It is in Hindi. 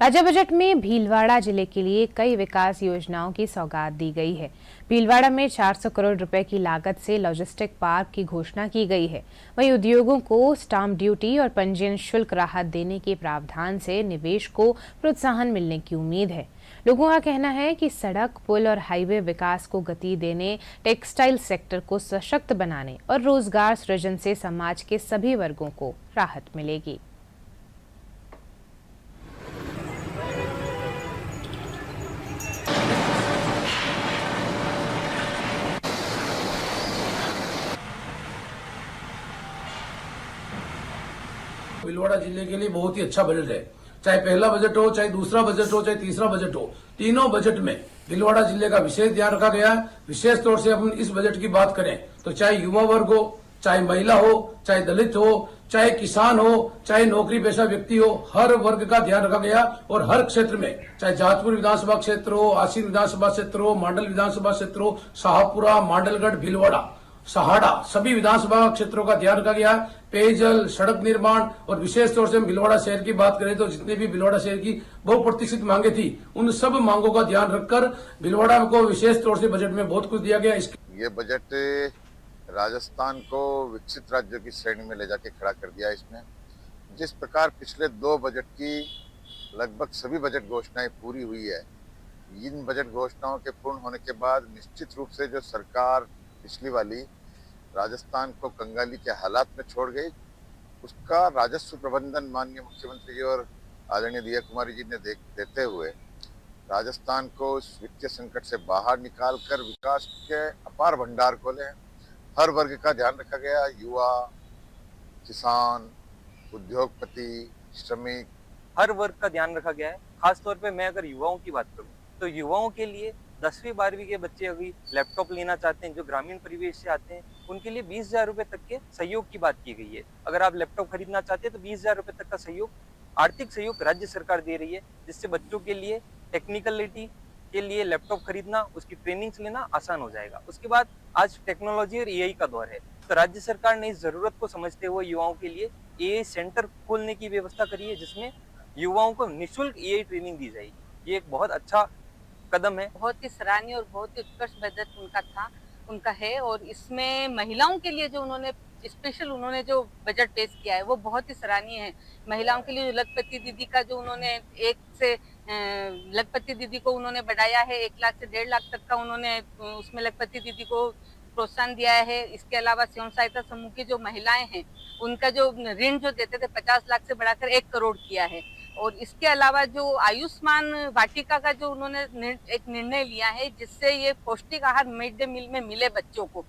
राज्य बजट में भीलवाड़ा जिले के लिए कई विकास योजनाओं की सौगात दी गई है। भीलवाड़ा में 400 करोड़ रुपए की लागत से लॉजिस्टिक पार्क की घोषणा की गई है। वहीं उद्योगों को स्टाम्प ड्यूटी और पंजीयन शुल्क राहत देने के प्रावधान से निवेश को प्रोत्साहन मिलने की उम्मीद है। लोगों का कहना है कि सड़क, पुल और हाईवे विकास को गति देने, टेक्सटाइल सेक्टर को सशक्त बनाने और रोजगार सृजन से समाज के सभी वर्गों को राहत मिलेगी। भीलवाड़ा जिले के लिए बहुत ही अच्छा बजट है। चाहे पहला बजट हो, चाहे दूसरा बजट हो, चाहे तीसरा बजट हो, तीनों बजट में भीलवाड़ा जिले का विशेष ध्यान रखा गया है। विशेष तौर से अपन इस बजट की बात करें तो चाहे युवा वर्ग हो, चाहे महिला हो, चाहे दलित हो, चाहे किसान हो, चाहे नौकरी पेशा व्यक्ति हो, हर वर्ग का ध्यान रखा गया। और हर क्षेत्र में, चाहे जाजपुर विधानसभा क्षेत्र हो, आसीन विधानसभा क्षेत्र हो, मांडल विधानसभा क्षेत्र हो, शाहपुरा, मांडलगढ़, भीलवाड़ा, सहाड़ा, सभी विधानसभा क्षेत्रों का ध्यान रखा गया। पेयजल, सड़क निर्माण और विशेष तौर से हम भीलवाड़ा शहर की बात करें तो जितने भी भीलवाड़ा शहर की बहुप्रतीक्षित मांगे थी, उन सब मांगों का ध्यान रखकर भीलवाड़ा को विशेष तौर से बजट में बहुत कुछ दिया गया। ये बजट राजस्थान को विकसित राज्यों की श्रेणी में ले जाके खड़ा कर दिया। इसमें जिस प्रकार पिछले 2 बजट की लगभग सभी बजट घोषणाएं पूरी हुई है, इन बजट घोषणाओं के पूर्ण होने के बाद निश्चित रूप से जो सरकार पिछली वाली राजस्थान को कंगाली के हालात में छोड़ गई, उसका राजस्व प्रबंधन माननीय मुख्यमंत्री जी और आदरणीय दिया कुमारी जी ने देते हुए राजस्थान को इस वित्तीय संकट से बाहर निकालकर विकास के अपार भंडार खोले हैं। हर वर्ग का ध्यान रखा गया, युवा, किसान, उद्योगपति, श्रमिक, हर वर्ग का ध्यान रखा गया है। खास तौर पे मैं अगर युवाओं की बात करूं तो युवाओं के लिए 10वीं 12वीं के बच्चे अभी लैपटॉप लेना चाहते हैं, जो ग्रामीण परिवेश से आते हैं, उनके लिए 20,000 रुपए तक के सहयोग की बात की गई है। अगर आप लैपटॉप खरीदना चाहते हैं तो 20,000 रुपए तक का सहयोग, आर्थिक सहयोग राज्य सरकार दे रही है, जिससे बच्चों के लिए टेक्निकलिटी के लिए लैपटॉप खरीदना, उसकी ट्रेनिंग्स लेना आसान हो जाएगा। उसके बाद आज टेक्नोलॉजी और एआई का दौर है, तो राज्य सरकार ने इस जरूरत को समझते हुए युवाओं के लिए एआई सेंटर खोलने की व्यवस्था करी है, जिसमें युवाओं को निःशुल्क एआई ट्रेनिंग दी जाएगी। ये एक बहुत अच्छा कदम है। बहुत ही सराहनीय और बहुत ही उत्कृष्ट बजट उनका है। और इसमें महिलाओं के लिए जो उन्होंने जो बजट पेश किया है वो बहुत ही सराहनीय है। महिलाओं के लिए जो लखपति दीदी का जो उन्होंने लखपति दीदी को उन्होंने बढ़ाया है, 1 लाख से 1.5 लाख तक का उन्होंने उसमें लखपति दीदी को प्रोत्साहन दिया है। इसके अलावा स्वयं सहायता समूह की जो महिलाएं हैं, उनका जो ऋण जो देते थे 50 लाख से बढ़ाकर 1 करोड़ किया है। और इसके अलावा जो आयुष्मान वाटिका का जो उन्होंने एक निर्णय लिया है, जिससे ये पौष्टिक आहार मिड डे मील में मिले बच्चों को,